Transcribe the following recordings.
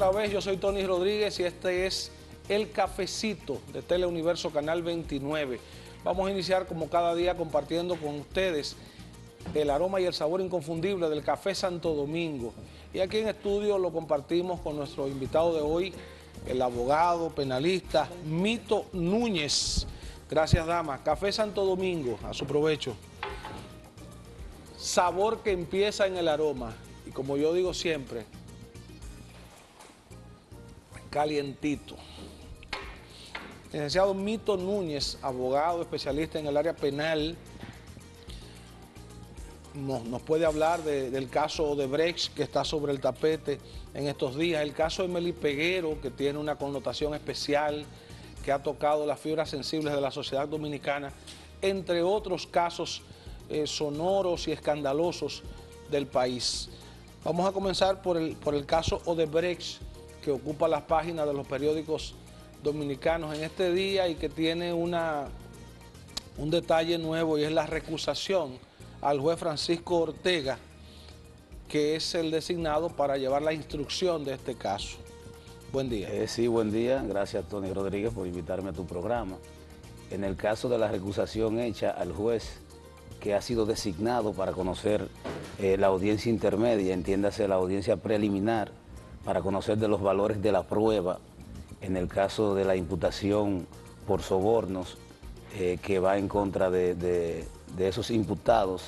otra vez, yo soy Tony Rodríguez y este es El Cafecito de Teleuniverso Canal 29. Vamos a iniciar como cada día compartiendo con ustedes el aroma y el sabor inconfundible del café Santo Domingo. Y aquí en estudio lo compartimos con nuestro invitado de hoy, el abogado penalista Mito Núñez. Gracias, dama. Café Santo Domingo, a su provecho. Sabor que empieza en el aroma. Y como yo digo siempre, calientito. Licenciado Mito Núñez, abogado especialista en el área penal, nos puede hablar del caso Odebrecht que está sobre el tapete en estos días, el caso Emely Peguero, que tiene una connotación especial, que ha tocado las fibras sensibles de la sociedad dominicana, entre otros casos sonoros y escandalosos del país. Vamos a comenzar por el caso Odebrecht, que ocupa las páginas de los periódicos dominicanos en este día y que tiene un detalle nuevo, y es la recusación al juez Francisco Ortega, que es el designado para llevar la instrucción de este caso. Buen día. Sí, buen día. Gracias, Tony Rodríguez, por invitarme a tu programa. En el caso de la recusación hecha al juez que ha sido designado para conocer la audiencia intermedia, entiéndase la audiencia preliminar, para conocer de los valores de la prueba, en el caso de la imputación por sobornos que va en contra de esos imputados.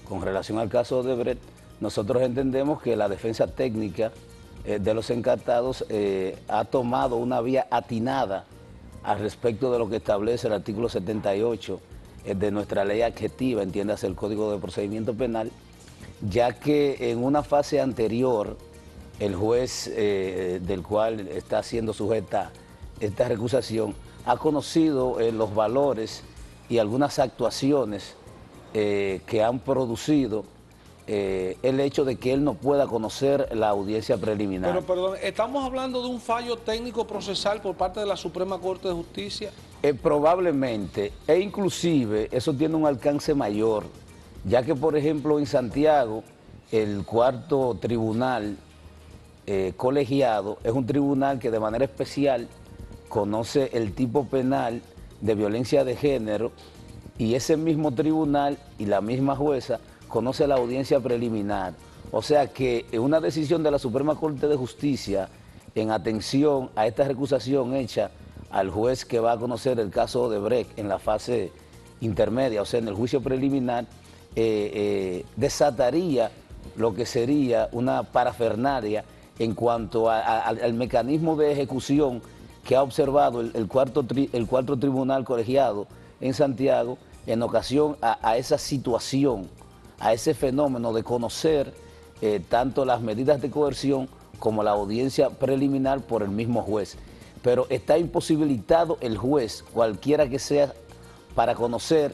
Con relación al caso de Odebrecht, nosotros entendemos que la defensa técnica de los encartados ha tomado una vía atinada al respecto de lo que establece el artículo 78 de nuestra ley adjetiva, entiéndase el Código de Procedimiento Penal, ya que en una fase anterior el juez del cual está siendo sujeta esta recusación ha conocido los valores y algunas actuaciones que han producido el hecho de que él no pueda conocer la audiencia preliminar. Pero perdón, ¿estamos hablando de un fallo técnico procesal por parte de la Suprema Corte de Justicia? Probablemente, e inclusive eso tiene un alcance mayor, ya que por ejemplo en Santiago el cuarto tribunal colegiado es un tribunal que de manera especial conoce el tipo penal de violencia de género, y ese mismo tribunal y la misma jueza conoce la audiencia preliminar. O sea que una decisión de la Suprema Corte de Justicia en atención a esta recusación hecha al juez que va a conocer el caso Odebrecht en la fase intermedia, o sea en el juicio preliminar, desataría lo que sería una parafernalia en cuanto al mecanismo de ejecución que ha observado el cuarto tribunal colegiado en Santiago en ocasión a esa situación, a ese fenómeno de conocer tanto las medidas de coerción como la audiencia preliminar por el mismo juez. Pero está imposibilitado el juez, cualquiera que sea, para conocer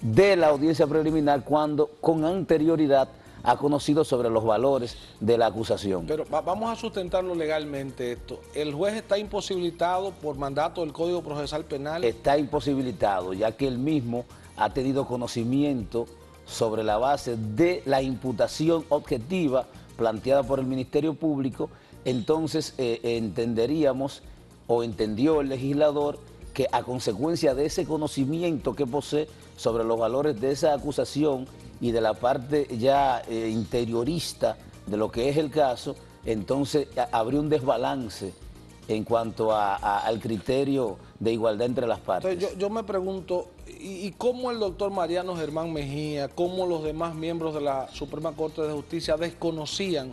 de la audiencia preliminar cuando con anterioridad ha conocido sobre los valores de la acusación. Pero vamos a sustentarlo legalmente esto. ¿El juez está imposibilitado por mandato del Código Procesal Penal? Está imposibilitado, ya que él mismo ha tenido conocimiento sobre la base de la imputación objetiva planteada por el Ministerio Público. Entonces entenderíamos, o entendió el legislador, que a consecuencia de ese conocimiento que posee sobre los valores de esa acusación y de la parte ya interiorista de lo que es el caso, entonces habría un desbalance en cuanto al criterio de igualdad entre las partes. Entonces, yo me pregunto, ¿y cómo el doctor Mariano Germán Mejía, cómo los demás miembros de la Suprema Corte de Justicia desconocían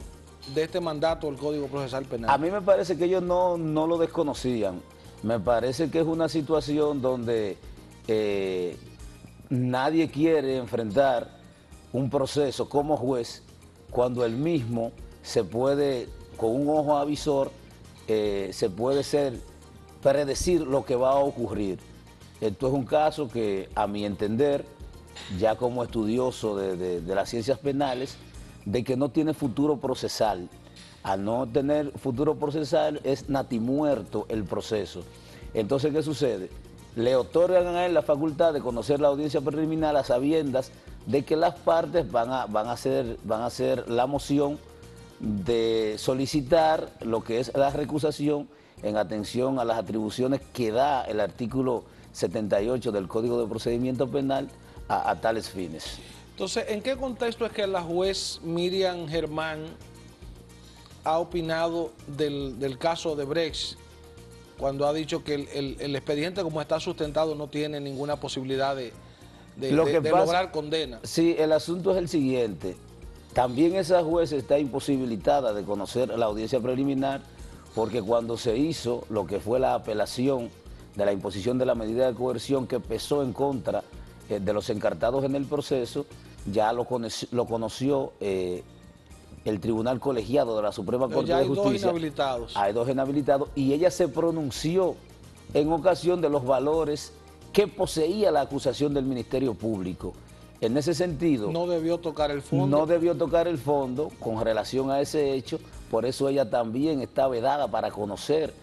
de este mandato del Código Procesal Penal? A mí me parece que ellos no lo desconocían. Me parece que es una situación donde nadie quiere enfrentar un proceso como juez cuando él mismo se puede, con un ojo avisor, se puede predecir lo que va a ocurrir. Esto es un caso que, a mi entender, ya como estudioso de las ciencias penales, de que no tiene futuro procesal. Al no tener futuro procesal es natimuerto el proceso. Entonces, ¿qué sucede? Le otorgan a él la facultad de conocer la audiencia preliminar a sabiendas de que las partes van a hacer la moción de solicitar lo que es la recusación en atención a las atribuciones que da el artículo 78 del Código de Procedimiento Penal a tales fines. Entonces, ¿en qué contexto es que la juez Miriam Germán ha opinado del caso de Brecht, cuando ha dicho que el expediente como está sustentado no tiene ninguna posibilidad de lograr condena? Sí, el asunto es el siguiente. También esa juez está imposibilitada de conocer la audiencia preliminar, porque cuando se hizo lo que fue la apelación de la imposición de la medida de coerción que pesó en contra de los encartados en el proceso, ya lo conoció el Tribunal Colegiado de la Suprema Corte de Justicia. Hay dos inhabilitados. Hay dos inhabilitados, y ella se pronunció en ocasión de los valores que poseía la acusación del Ministerio Público. En ese sentido... No debió tocar el fondo. No debió tocar el fondo con relación a ese hecho, por eso ella también está vedada para conocer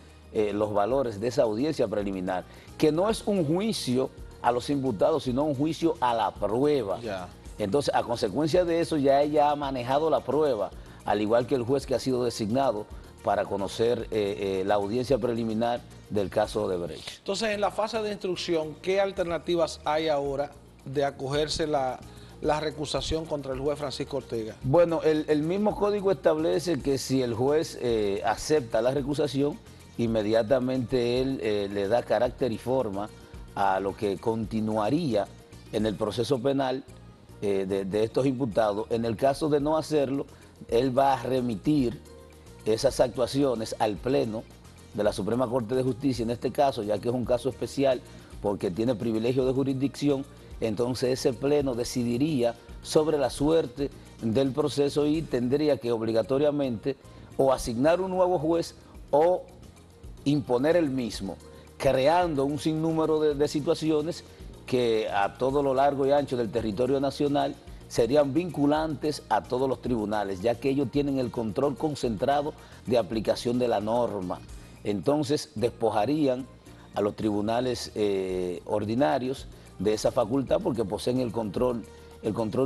los valores de esa audiencia preliminar, que no es un juicio a los imputados, sino un juicio a la prueba. Ya. Entonces, a consecuencia de eso, ya ella ha manejado la prueba, al igual que el juez que ha sido designado para conocer la audiencia preliminar del caso de Brecht. Entonces, en la fase de instrucción, ¿qué alternativas hay ahora de acogerse la recusación contra el juez Francisco Ortega? Bueno, el mismo código establece que si el juez acepta la recusación, inmediatamente él le da carácter y forma a lo que continuaría en el proceso penal de estos imputados. En el caso de no hacerlo, él va a remitir esas actuaciones al Pleno de la Suprema Corte de Justicia, en este caso, ya que es un caso especial porque tiene privilegio de jurisdicción. Entonces ese Pleno decidiría sobre la suerte del proceso y tendría que obligatoriamente o asignar un nuevo juez o imponer el mismo, creando un sinnúmero de situaciones que a todo lo largo y ancho del territorio nacional serían vinculantes a todos los tribunales, ya que ellos tienen el control concentrado de aplicación de la norma. Entonces despojarían a los tribunales ordinarios de esa facultad porque poseen el control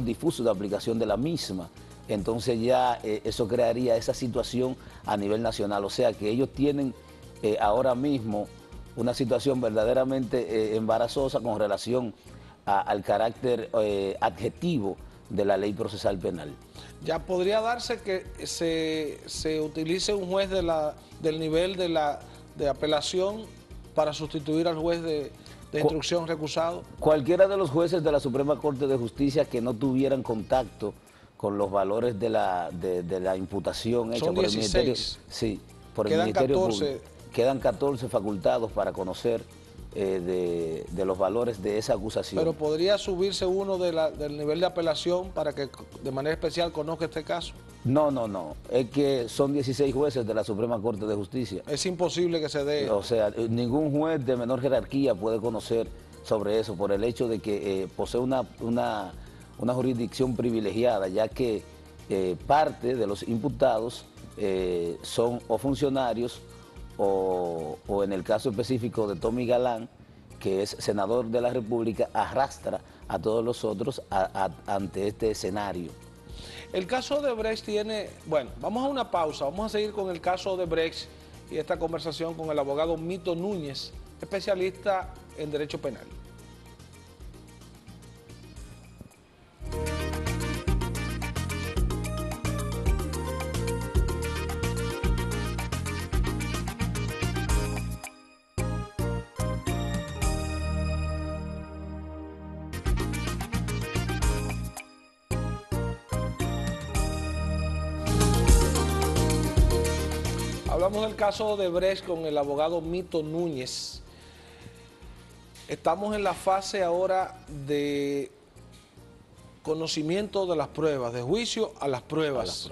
difuso de aplicación de la misma. Entonces ya eso crearía esa situación a nivel nacional, o sea que ellos tienen ahora mismo una situación verdaderamente embarazosa con relación al carácter adjetivo de la ley procesal penal. Ya podría darse que se utilice un juez del nivel de apelación para sustituir al juez de instrucción recusado. Cualquiera de los jueces de la Suprema Corte de Justicia que no tuvieran contacto con los valores de la imputación hecha por el Ministerio. Sí, por el Ministerio Público. Quedan 14 facultados para conocer de los valores de esa acusación. Pero ¿podría subirse uno del nivel de apelación para que de manera especial conozca este caso? No, es que son 16 jueces de la Suprema Corte de Justicia. Es imposible que se dé. O sea, ningún juez de menor jerarquía puede conocer sobre eso por el hecho de que posee una jurisdicción privilegiada, ya que parte de los imputados son o funcionarios o en el caso específico de Tommy Galán, que es senador de la República, arrastra a todos los otros ante este escenario. El caso de Brecht tiene... Bueno, vamos a una pausa, vamos a seguir con el caso de Brecht y esta conversación con el abogado Mito Núñez, especialista en Derecho Penal. Hablamos del caso de Brecht con el abogado Mito Núñez. Estamos en la fase ahora de conocimiento de las pruebas, de juicio a las pruebas.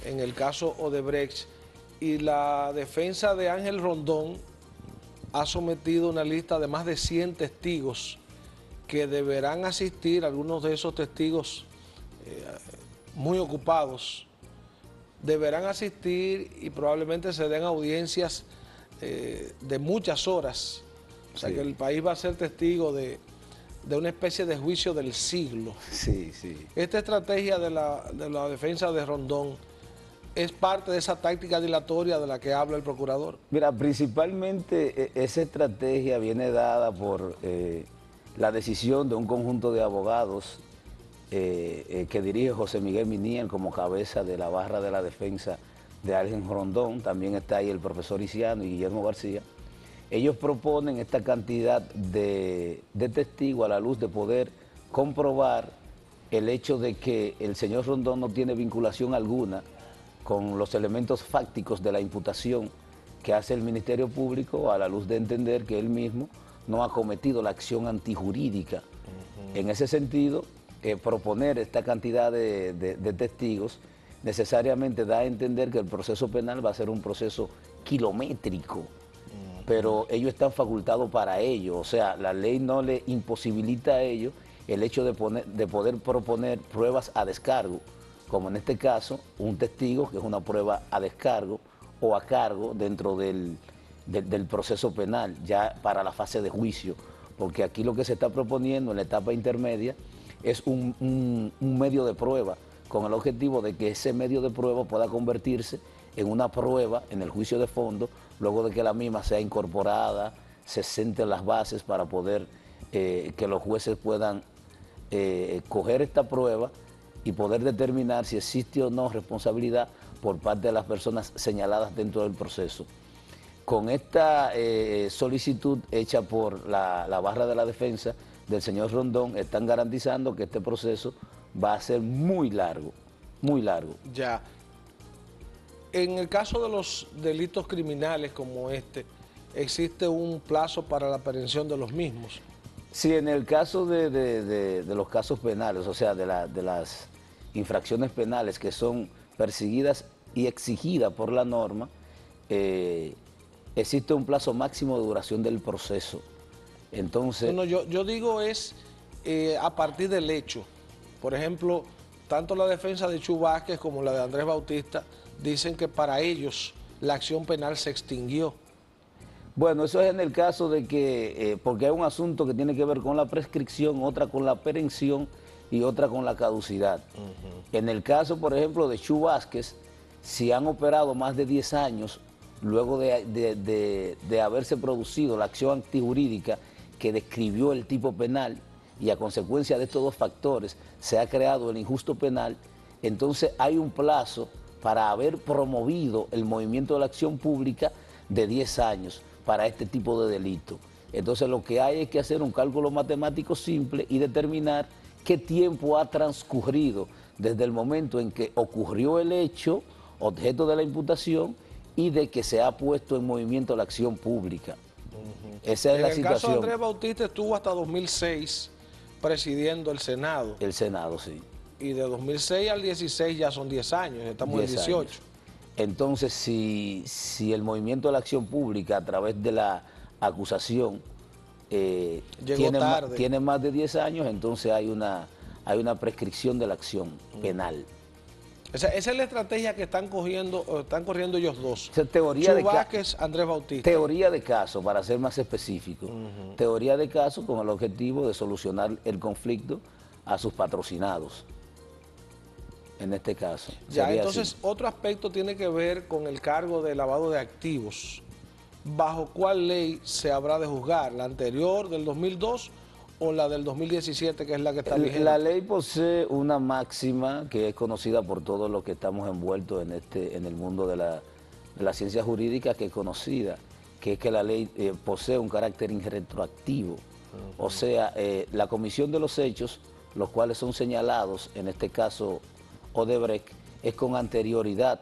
En el caso Odebrecht. Y la defensa de Ángel Rondón ha sometido una lista de más de 100 testigos que deberán asistir, algunos de esos testigos muy ocupados, deberán asistir y probablemente se den audiencias de muchas horas. O sea, sí, que el país va a ser testigo de una especie de juicio del siglo. Sí, sí. Esta estrategia de la defensa de Rondón es parte de esa táctica dilatoria de la que habla el procurador? Mira, principalmente esa estrategia viene dada por la decisión de un conjunto de abogados que dirige José Miguel Miniel como cabeza de la barra de la defensa de Argen Rondón. También está ahí el profesor Isiano y Guillermo García. Ellos proponen esta cantidad de testigos a la luz de poder comprobar el hecho de que el señor Rondón no tiene vinculación alguna con los elementos fácticos de la imputación que hace el Ministerio Público, a la luz de entender que él mismo no ha cometido la acción antijurídica. En ese sentido, proponer esta cantidad de testigos necesariamente da a entender que el proceso penal va a ser un proceso kilométrico, pero ellos están facultados para ello. O sea, la ley no le imposibilita a ellos el hecho de poder proponer pruebas a descargo, como en este caso un testigo, que es una prueba a descargo o a cargo dentro del proceso penal, ya para la fase de juicio, porque aquí lo que se está proponiendo en la etapa intermedia es un medio de prueba, con el objetivo de que ese medio de prueba pueda convertirse en una prueba en el juicio de fondo, luego de que la misma sea incorporada, se sienten las bases para poder que los jueces puedan coger esta prueba y poder determinar si existe o no responsabilidad por parte de las personas señaladas dentro del proceso. Con esta solicitud hecha por la barra de la defensa del señor Rondón, están garantizando que este proceso va a ser muy largo, muy largo. Ya. En el caso de los delitos criminales como este, ¿existe un plazo para la aprehensión de los mismos? Sí, en el caso de los casos penales, o sea, de las infracciones penales que son perseguidas y exigidas por la norma, existe un plazo máximo de duración del proceso. Entonces... No, yo digo es a partir del hecho. Por ejemplo, tanto la defensa de Chu Vázquez como la de Andrés Bautista dicen que para ellos la acción penal se extinguió. Bueno, eso es en el caso de que, porque hay un asunto que tiene que ver con la prescripción, otra con la perención y otra con la caducidad. En el caso, por ejemplo, de Chu Vázquez, si han operado más de 10 años, luego de haberse producido la acción antijurídica que describió el tipo penal, y a consecuencia de estos dos factores se ha creado el injusto penal, entonces hay un plazo para haber promovido el movimiento de la acción pública de 10 años para este tipo de delito. Entonces lo que hay es que hacer un cálculo matemático simple y determinar qué tiempo ha transcurrido desde el momento en que ocurrió el hecho, objeto de la imputación, y de que se ha puesto en movimiento la acción pública. Esa es la situación. En el caso de Andrés Bautista estuvo hasta 2006 presidiendo el Senado. El Senado, sí. Y de 2006 al 16 ya son 10 años, estamos en 18. Años. Entonces, si el movimiento de la acción pública a través de la acusación tiene más de 10 años, entonces hay una prescripción de la acción penal. Esa es la estrategia que están corriendo ellos dos. O sea, teoría Chu Vázquez, Andrés Bautista. Teoría de caso, para ser más específico. Teoría de caso con el objetivo de solucionar el conflicto a sus patrocinados. En este caso. Ya, entonces, otro aspecto tiene que ver con el cargo de lavado de activos. ¿Bajo cuál ley se habrá de juzgar? ¿La anterior del 2002 o la del 2017, que es la que está vigente? La ley posee una máxima que es conocida por todos los que estamos envueltos en el mundo de la ciencia jurídica, que es conocida, que es que la ley posee un carácter irretroactivo. O sea, la comisión de los hechos, los cuales son señalados, en este caso Odebrecht, es con anterioridad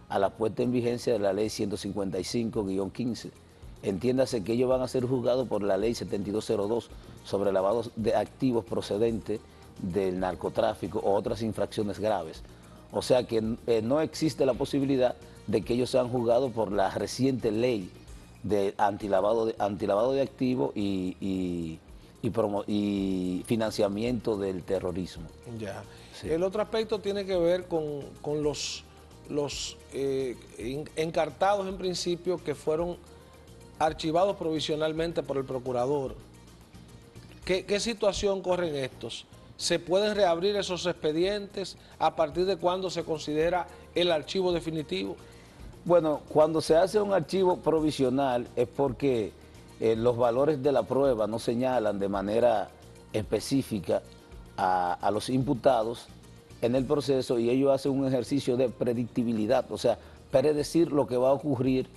a la puesta en vigencia de la ley 155-15. Entiéndase que ellos van a ser juzgados por la ley 7202 sobre lavado de activos procedentes del narcotráfico o otras infracciones graves. O sea que no existe la posibilidad de que ellos sean juzgados por la reciente ley de antilavado de activos y financiamiento del terrorismo. Ya. Sí. El otro aspecto tiene que ver con los encartados en principio que fueron archivados provisionalmente por el procurador. ¿Qué situación corren estos? ¿Se pueden reabrir esos expedientes? ¿A partir de cuándo se considera el archivo definitivo? Bueno, cuando se hace un archivo provisional es porque los valores de la prueba no señalan de manera específica a los imputados en el proceso y ellos hacen un ejercicio de predictibilidad, o sea, predecir lo que va a ocurrir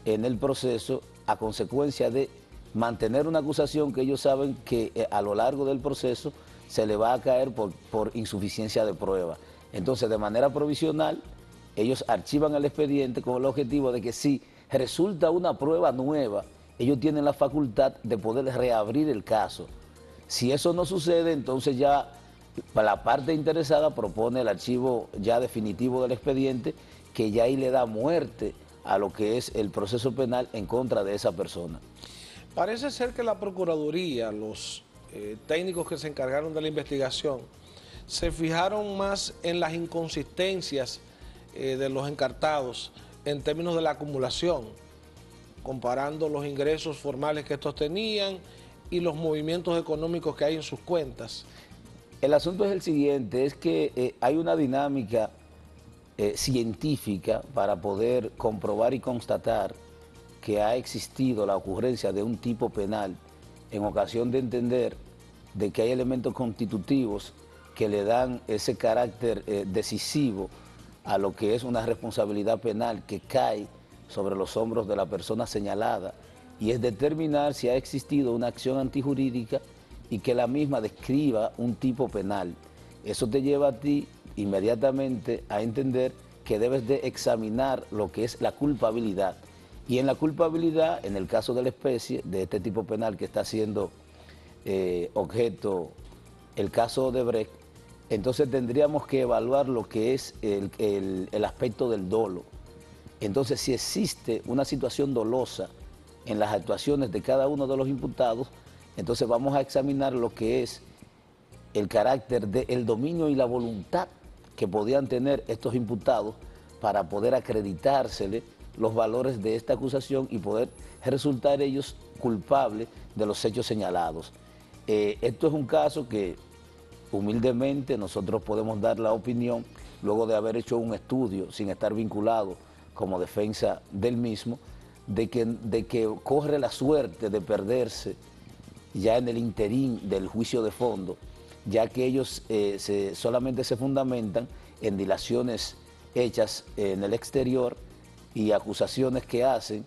en el proceso a consecuencia de mantener una acusación que ellos saben que a lo largo del proceso se le va a caer por insuficiencia de prueba. Entonces, de manera provisional, ellos archivan el expediente con el objetivo de que si resulta una prueba nueva, ellos tienen la facultad de poder reabrir el caso. Si eso no sucede, entonces ya la parte interesada propone el archivo ya definitivo del expediente, que ya ahí le da muerte a lo que es el proceso penal en contra de esa persona. Parece ser que la Procuraduría, los técnicos que se encargaron de la investigación, se fijaron más en las inconsistencias de los encartados en términos de la acumulación, comparando los ingresos formales que estos tenían y los movimientos económicos que hay en sus cuentas. El asunto es el siguiente, es que hay una dinámica científica para poder comprobar y constatar que ha existido la ocurrencia de un tipo penal en ocasión de entender de que hay elementos constitutivos que le dan ese carácter decisivo a lo que es una responsabilidad penal que cae sobre los hombros de la persona señalada, y es determinar si ha existido una acción antijurídica y que la misma describa un tipo penal. Eso te lleva a ti inmediatamente a entender que debes de examinar lo que es la culpabilidad. Y en la culpabilidad, en el caso de la especie, de este tipo penal que está siendo objeto el caso de Odebrecht, entonces tendríamos que evaluar lo que es el aspecto del dolo. Entonces, si existe una situación dolosa en las actuaciones de cada uno de los imputados, entonces vamos a examinar lo que es el carácter del dominio y la voluntad que podían tener estos imputados para poder acreditársele los valores de esta acusación y poder resultar ellos culpables de los hechos señalados. Esto es un caso que humildemente nosotros podemos dar la opinión, luego de haber hecho un estudio sin estar vinculado como defensa del mismo, de que corre la suerte de perderse ya en el interín del juicio de fondo, ya que ellos solamente se fundamentan en dilaciones hechas en el exterior y acusaciones que hacen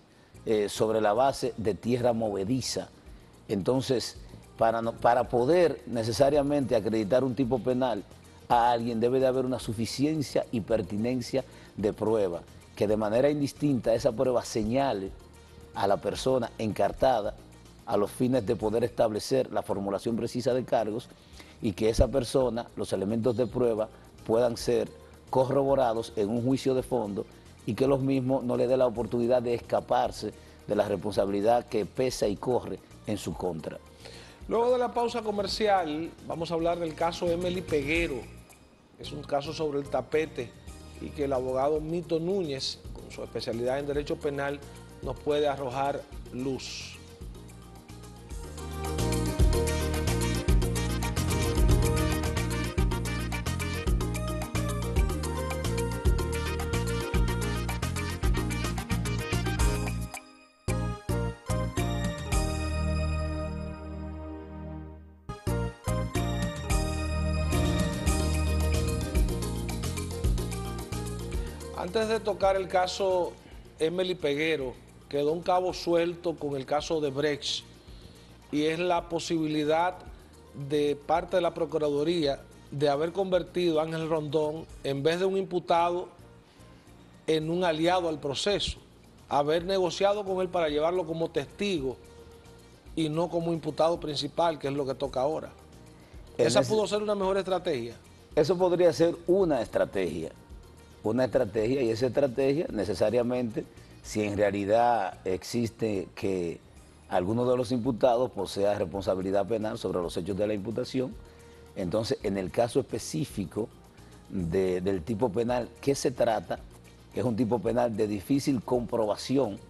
sobre la base de tierra movediza. Entonces, para poder necesariamente acreditar un tipo penal a alguien debe de haber una suficiencia y pertinencia de prueba, que de manera indistinta esa prueba señale a la persona encartada a los fines de poder establecer la formulación precisa de cargos y que esa persona, los elementos de prueba puedan ser corroborados en un juicio de fondo y que los mismos no le dé la oportunidad de escaparse de la responsabilidad que pesa y corre en su contra. Luego de la pausa comercial vamos a hablar del caso Emely Peguero. Es un caso sobre el tapete y que el abogado Mito Núñez, con su especialidad en derecho penal, nos puede arrojar luz. Antes de tocar el caso Emely Peguero, quedó un cabo suelto con el caso Odebrecht y es la posibilidad de parte de la Procuraduría de haber convertido a Ángel Rondón, en vez de un imputado, en un aliado al proceso, haber negociado con él para llevarlo como testigo y no como imputado principal, que es lo que toca ahora. ¿Esa pudo ser una mejor estrategia? Eso podría ser una estrategia y esa estrategia necesariamente, si en realidad existe que alguno de los imputados posea responsabilidad penal sobre los hechos de la imputación, entonces en el caso específico del tipo penal que se trata, que es un tipo penal de difícil comprobación,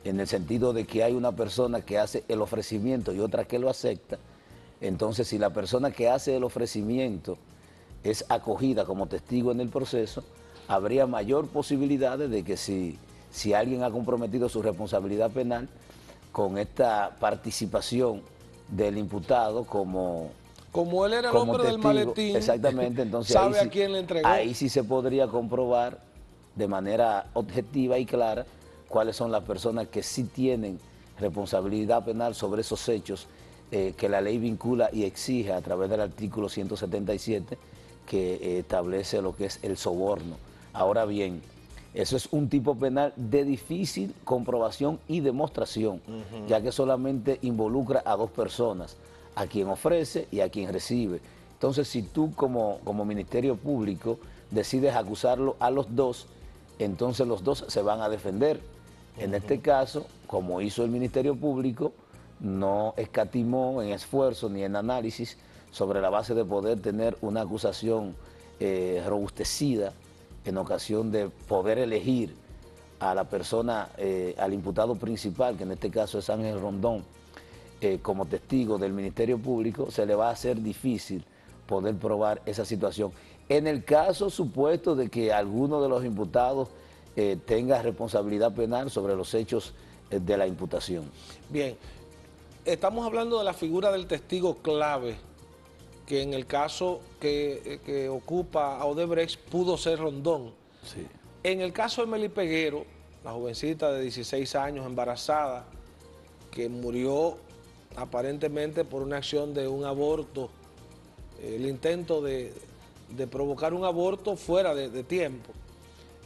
en el sentido de que hay una persona que hace el ofrecimiento y otra que lo acepta, entonces si la persona que hace el ofrecimiento es acogida como testigo en el proceso, habría mayor posibilidad de que si alguien ha comprometido su responsabilidad penal con esta participación del imputado como él era el como hombre del testigo, maletín, exactamente, entonces sabe a quién le entregó. ahí sí se podría comprobar de manera objetiva y clara cuáles son las personas que sí tienen responsabilidad penal sobre esos hechos que la ley vincula y exige a través del artículo 177 que establece lo que es el soborno. Ahora bien, eso es un tipo penal de difícil comprobación y demostración, ya que solamente involucra a dos personas, a quien ofrece y a quien recibe. Entonces, si tú como Ministerio Público decides acusarlo a los dos, entonces los dos se van a defender. En este caso, como hizo el Ministerio Público, no escatimó en esfuerzo ni en análisis sobre la base de poder tener una acusación robustecida en ocasión de poder elegir a la persona, al imputado principal, que en este caso es Ángel Rondón, como testigo del Ministerio Público, se le va a hacer difícil poder probar esa situación. En el caso supuesto de que alguno de los imputados tenga responsabilidad penal sobre los hechos de la imputación. Bien, estamos hablando de la figura del testigo clave, que en el caso que ocupa a Odebrecht pudo ser Rondón. Sí. En el caso de Emely Peguero, la jovencita de 16 años embarazada, que murió aparentemente por una acción de un aborto, el intento de provocar un aborto fuera de tiempo.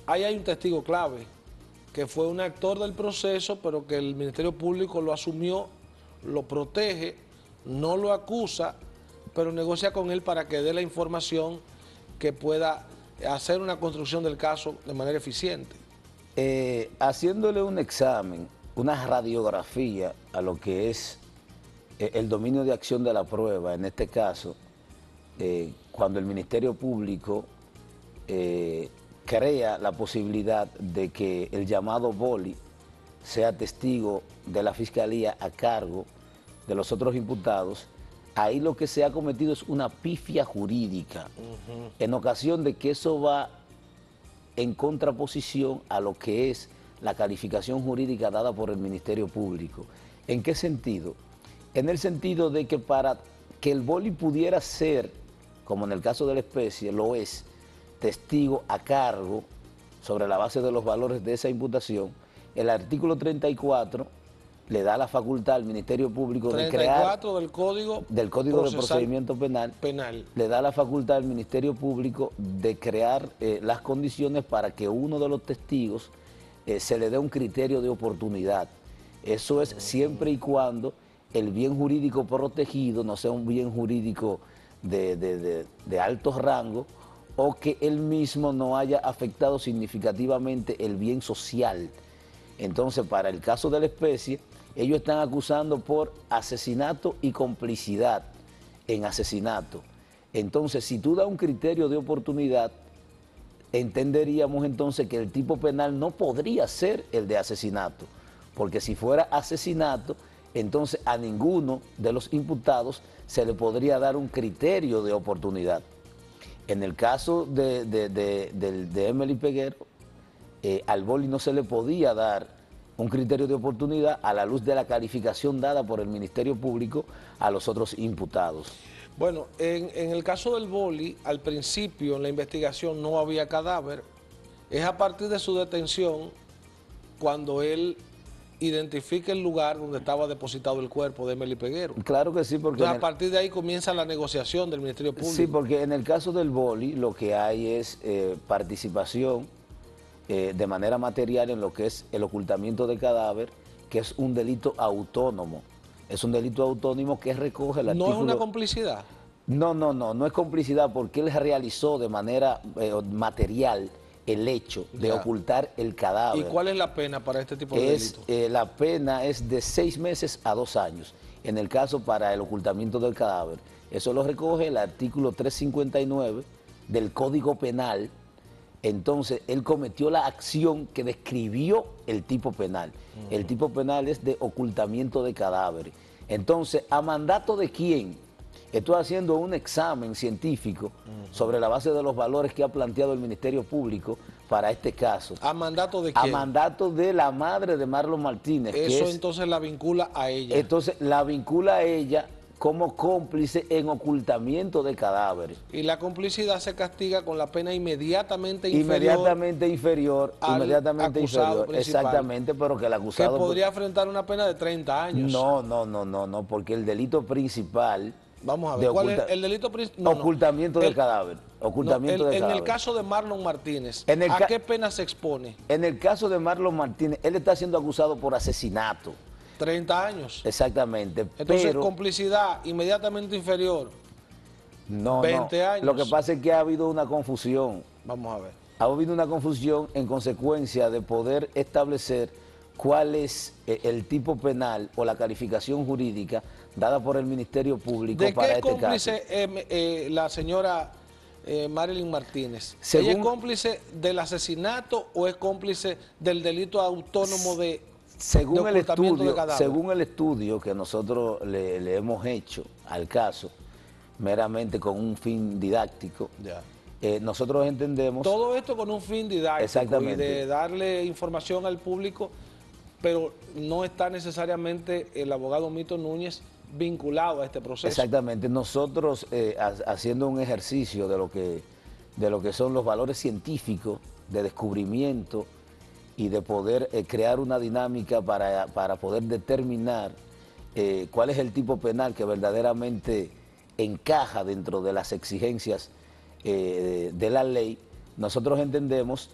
Ahí hay un testigo clave, que fue un actor del proceso, pero que el Ministerio Público lo asumió, lo protege, no lo acusa, pero negocia con él para que dé la información que pueda hacer una construcción del caso de manera eficiente. Haciéndole un examen, una radiografía a lo que es el dominio de acción de la prueba, en este caso, cuando el Ministerio Público crea la posibilidad de que el llamado boli sea testigo de la Fiscalía a cargo de los otros imputados, ahí lo que se ha cometido es una pifia jurídica, en ocasión de que eso va en contraposición a lo que es la calificación jurídica dada por el Ministerio Público. ¿En qué sentido? En el sentido de que para que el boli pudiera ser, como en el caso de la especie, lo es, testigo a cargo sobre la base de los valores de esa imputación, el artículo 34 le da la facultad al Ministerio Público de crear... 34 del Código de Procedimiento Penal, le da la facultad al Ministerio Público de crear las condiciones para que uno de los testigos se le dé un criterio de oportunidad. Eso es siempre y cuando el bien jurídico protegido no sea un bien jurídico de alto rango, o que él mismo no haya afectado significativamente el bien social. Entonces, para el caso de la especie, ellos están acusando por asesinato y complicidad en asesinato. Entonces, si tú das un criterio de oportunidad, entenderíamos entonces que el tipo penal no podría ser el de asesinato, porque si fuera asesinato, entonces a ninguno de los imputados se le podría dar un criterio de oportunidad. En el caso de Emely Peguero, al boli no se le podía dar un criterio de oportunidad a la luz de la calificación dada por el Ministerio Público a los otros imputados. Bueno, en el caso del boli, al principio en la investigación no había cadáver. Es a partir de su detención cuando él identifica el lugar donde estaba depositado el cuerpo de Emely Peguero. Claro que sí, porque... Entonces, a partir de ahí comienza la negociación del Ministerio Público. Sí, porque en el caso del boli lo que hay es participación de manera material en lo que es el ocultamiento de cadáver, que es un delito autónomo. Es un delito autónomo que recoge el artículo... ¿No es una complicidad? No es complicidad, porque él realizó de manera material el hecho de ocultar el cadáver. ¿Y cuál es la pena para este tipo de delitos? La pena es de 6 meses a 2 años, en el caso para el ocultamiento del cadáver. Eso lo recoge el artículo 359 del Código Penal. Entonces, él cometió la acción que describió el tipo penal. El tipo penal es de ocultamiento de cadáver. Entonces, ¿a mandato de quién? Estoy haciendo un examen científico sobre la base de los valores que ha planteado el Ministerio Público para este caso. ¿A mandato de A quién? mandato de la madre de Marlon Martínez. Eso entonces la vincula a ella. Entonces la vincula a ella como cómplice en ocultamiento de cadáveres. Y la complicidad se castiga con la pena inmediatamente inferior. al acusado principal. Exactamente, pero que el acusado... Que podría enfrentar una pena de 30 años. No, porque el delito principal... Vamos a ver, ¿cuál es el delito principal? Ocultamiento de cadáver. Ocultamiento de cadáver. En el caso de Marlon Martínez, ¿a qué pena se expone? En el caso de Marlon Martínez, él está siendo acusado por asesinato. 30 años. Exactamente. Entonces, pero, complicidad inmediatamente inferior. No, 20 años. Lo que pasa es que ha habido una confusión. Vamos a ver. Ha habido una confusión en consecuencia de poder establecer cuál es el tipo penal o la calificación jurídica dada por el Ministerio Público para este caso. ¿De qué cómplice la señora Marilyn Martínez? Según, ¿Ella es cómplice del asesinato o es cómplice del delito autónomo de ocultamiento de cadáver? Según el estudio que nosotros le hemos hecho al caso, meramente con un fin didáctico, nosotros entendemos... Todo esto con un fin didáctico. Exactamente. Y de darle información al público, pero no está necesariamente el abogado Mito Núñez vinculado a este proceso. Exactamente. Nosotros haciendo un ejercicio de lo que son los valores científicos de descubrimiento y de poder crear una dinámica para poder determinar cuál es el tipo penal que verdaderamente encaja dentro de las exigencias de la ley, nosotros entendemos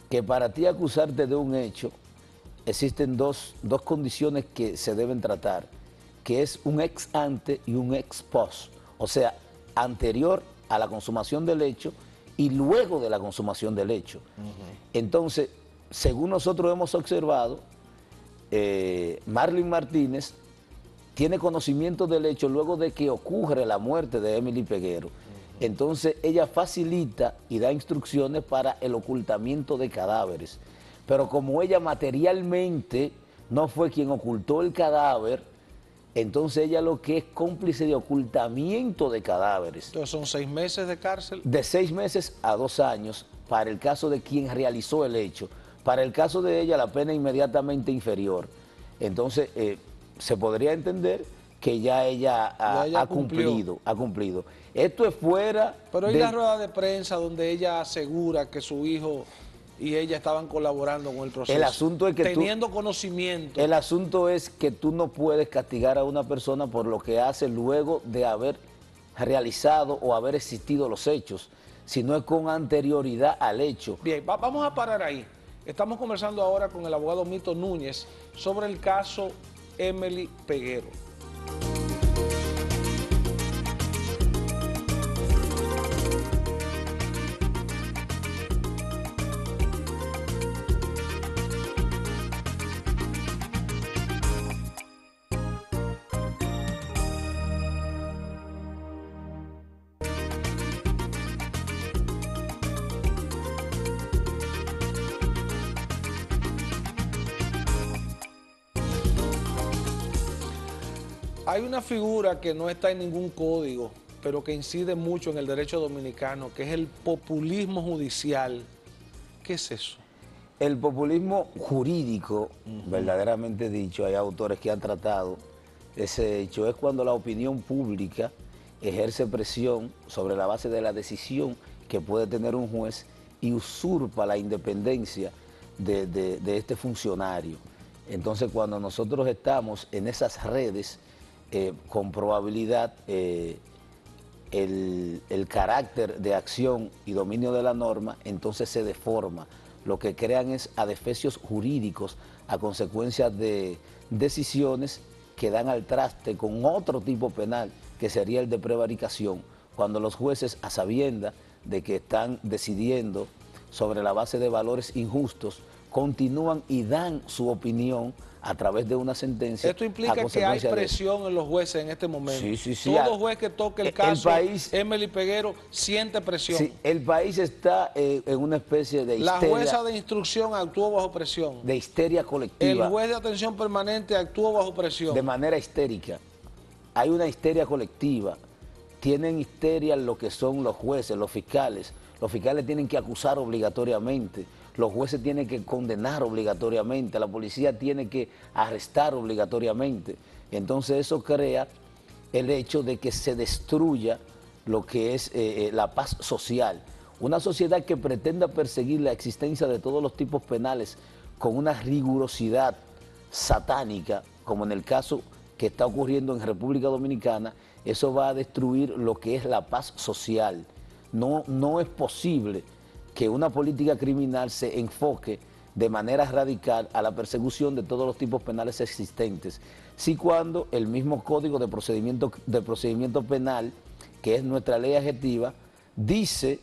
que para ti acusarte de un hecho existen dos condiciones que se deben tratar, que es un ex ante y un ex post, o sea, anterior a la consumación del hecho y luego de la consumación del hecho. Entonces, según nosotros hemos observado, Marlon Martínez tiene conocimiento del hecho luego de que ocurre la muerte de Emily Peguero. Entonces ella facilita y da instrucciones para el ocultamiento de cadáveres. Pero como ella materialmente no fue quien ocultó el cadáver, entonces ella lo que es cómplice de ocultamiento de cadáveres. Entonces son 6 meses de cárcel. De 6 meses a 2 años para el caso de quien realizó el hecho. Para el caso de ella la pena inmediatamente inferior. Entonces se podría entender que ya ella ha cumplido. Esto es fuera... Pero hay la rueda de prensa donde ella asegura que su hijo y ella estaban colaborando con el proceso. El asunto es que teniendo conocimiento. El asunto es que tú no puedes castigar a una persona por lo que hace luego de haber realizado o haber existido los hechos, sino es con anterioridad al hecho. Bien, vamos a parar ahí. Estamos conversando ahora con el abogado Mito Núñez sobre el caso Emily Peguero. Hay una figura que no está en ningún código, pero que incide mucho en el derecho dominicano, que es el populismo judicial. ¿Qué es eso? El populismo jurídico, verdaderamente dicho, hay autores que han tratado ese hecho, es cuando la opinión pública ejerce presión sobre la base de la decisión que puede tener un juez y usurpa la independencia de este funcionario. Entonces, cuando nosotros estamos en esas redes, con probabilidad el carácter de acción y dominio de la norma, entonces se deforma. Lo que crean es adefesios jurídicos a consecuencia de decisiones que dan al traste con otro tipo penal, que sería el de prevaricación, cuando los jueces, a sabienda de que están decidiendo sobre la base de valores injustos, continúan y dan su opinión a través de una sentencia. Esto implica que hay presión en los jueces en este momento. Sí. Todo juez que toque el caso Emily Peguero siente presión. Sí, el país está en una especie de histeria. La jueza de instrucción actuó bajo presión. De histeria colectiva. El juez de atención permanente actuó bajo presión. De manera histérica. Hay una histeria colectiva. Tienen histeria lo que son los jueces, los fiscales. Los fiscales tienen que acusar obligatoriamente. los jueces tienen que condenar obligatoriamente, la policía tiene que arrestar obligatoriamente. Entonces eso crea el hecho de que se destruya lo que es la paz social. Una sociedad que pretenda perseguir la existencia de todos los tipos penales con una rigurosidad satánica, como en el caso que está ocurriendo en República Dominicana, eso va a destruir lo que es la paz social. No es posible que una política criminal se enfoque de manera radical a la persecución de todos los tipos penales existentes, si cuando el mismo Código de Procedimiento Penal, que es nuestra ley adjetiva, dice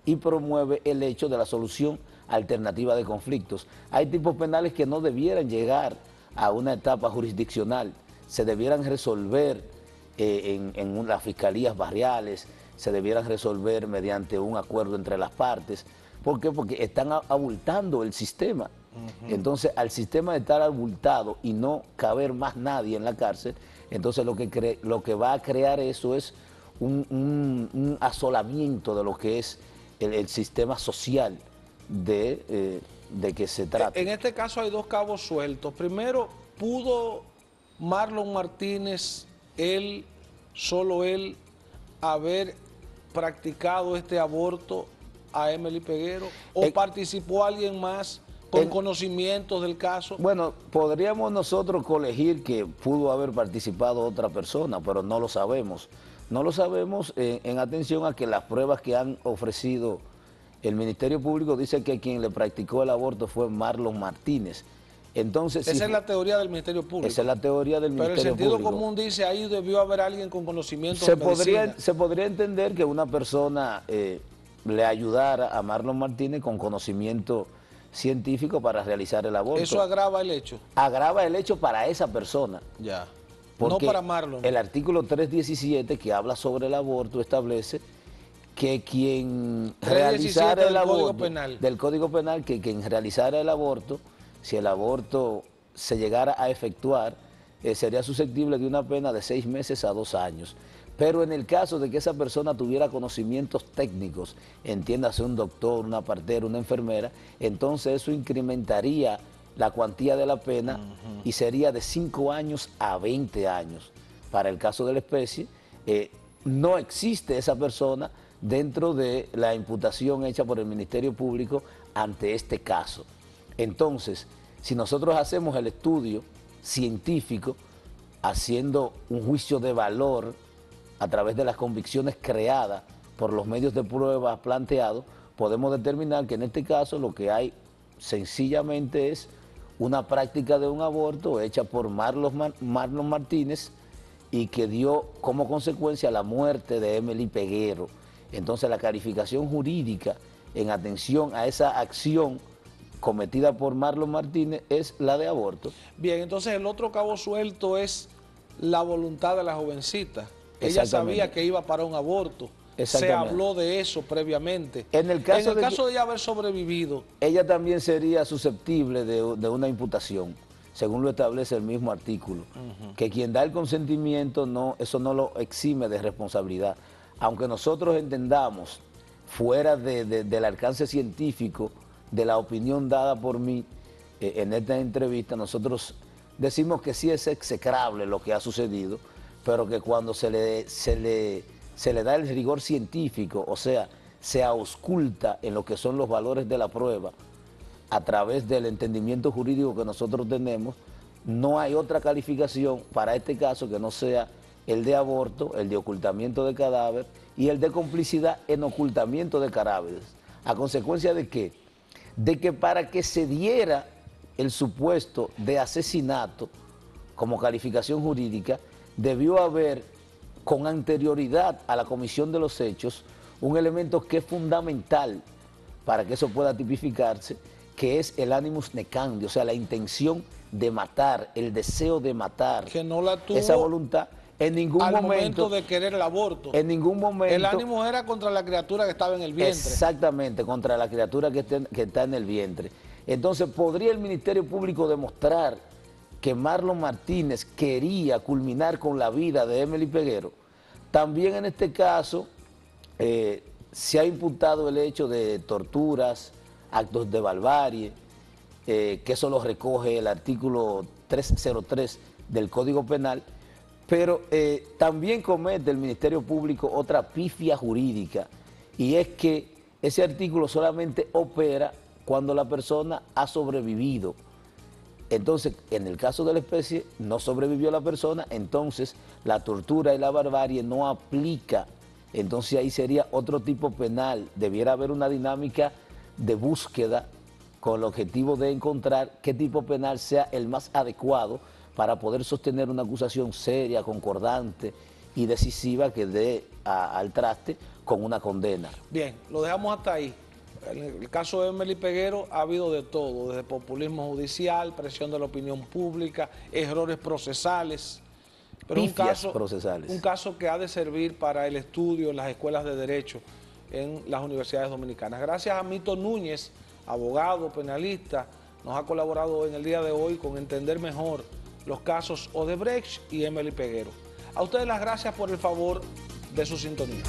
y promueve el hecho de la solución alternativa de conflictos. Hay tipos penales que no debieran llegar a una etapa jurisdiccional, se debieran resolver en las fiscalías barriales, se debieran resolver mediante un acuerdo entre las partes. ¿Por qué? Porque están abultando el sistema. Entonces, al sistema de estar abultado y no caber más nadie en la cárcel, entonces lo que va a crear eso es un asolamiento de lo que es el sistema social de que se trata. En este caso hay dos cabos sueltos. Primero, ¿pudo Marlon Martínez, solo él, haber practicado este aborto a Emely Peguero? ¿O participó alguien más con conocimientos del caso? Bueno, podríamos nosotros colegir que pudo haber participado otra persona, pero no lo sabemos. No lo sabemos en atención a que las pruebas que han ofrecido el Ministerio Público dice que quien le practicó el aborto fue Marlon Martínez. Entonces, esa es la teoría del Ministerio Público. Esa es la teoría del Ministerio Público. Pero el sentido común dice ahí debió haber alguien con conocimiento de medicina. Se podría entender que una persona le ayudara a Marlon Martínez con conocimiento científico para realizar el aborto. ¿Eso agrava el hecho? Agrava el hecho para esa persona. Ya. Porque no para Marlon. El artículo 317 que habla sobre el aborto establece que quien realizara el aborto del Código Penal, que quien realizara el aborto, si el aborto se llegara a efectuar, sería susceptible de una pena de 6 meses a 2 años. Pero en el caso de que esa persona tuviera conocimientos técnicos, entiéndase un doctor, una partera, una enfermera, entonces eso incrementaría la cuantía de la pena y sería de 5 años a 20 años. Para el caso de la especie, no existe esa persona dentro de la imputación hecha por el Ministerio Público ante este caso. Entonces, si nosotros hacemos el estudio científico, haciendo un juicio de valor a través de las convicciones creadas por los medios de prueba planteados, podemos determinar que en este caso lo que hay sencillamente es una práctica de un aborto hecha por Marlon Martínez y que dio como consecuencia la muerte de Emely Peguero. Entonces la calificación jurídica en atención a esa acción cometida por Marlon Martínez es la de aborto. Bien, entonces el otro cabo suelto es la voluntad de la jovencita. Ella sabía que iba para un aborto. Se habló de eso previamente. En el caso de ella haber sobrevivido, ella también sería susceptible de una imputación, según lo establece el mismo artículo, que quien da el consentimiento, eso no lo exime de responsabilidad. Aunque nosotros entendamos, fuera del alcance científico, de la opinión dada por mí en esta entrevista, nosotros decimos que sí es execrable lo que ha sucedido, pero que cuando se le da el rigor científico, o sea, se ausculta en lo que son los valores de la prueba, a través del entendimiento jurídico que nosotros tenemos, no hay otra calificación para este caso que no sea el de aborto, el de ocultamiento de cadáver y el de complicidad en ocultamiento de cadáveres. ¿A consecuencia de qué? De que para que se diera el supuesto de asesinato como calificación jurídica, debió haber con anterioridad a la comisión de los hechos un elemento que es fundamental para que eso pueda tipificarse, que es el animus necandi, o sea, la intención de matar, el deseo de matar, que no la tuvo esa voluntad. En ningún momento de querer el aborto. En ningún momento. El ánimo era contra la criatura que estaba en el vientre. Exactamente, contra la criatura que está en el vientre. Entonces, ¿podría el Ministerio Público demostrar que Marlon Martínez quería culminar con la vida de Emely Peguero? También en este caso se ha imputado el hecho de torturas actos de barbarie, que eso lo recoge el artículo 303 del Código Penal, pero también comete el Ministerio Público otra pifia jurídica, y es que ese artículo solamente opera cuando la persona ha sobrevivido. Entonces, en el caso de la especie, no sobrevivió la persona, entonces la tortura y la barbarie no aplica. Entonces ahí sería otro tipo penal. Debiera haber una dinámica de búsqueda con el objetivo de encontrar qué tipo penal sea el más adecuado para poder sostener una acusación seria, concordante y decisiva que dé al traste con una condena. Bien, lo dejamos hasta ahí. En el caso de Emely Peguero ha habido de todo, desde populismo judicial, presión de la opinión pública, errores procesales. Pero un caso que ha de servir para el estudio en las escuelas de Derecho en las universidades dominicanas. Gracias a Mito Núñez, abogado, penalista, nos ha colaborado en el día de hoy con entender mejor los casos Odebrecht y Emely Peguero. A ustedes las gracias por el favor de su sintonía.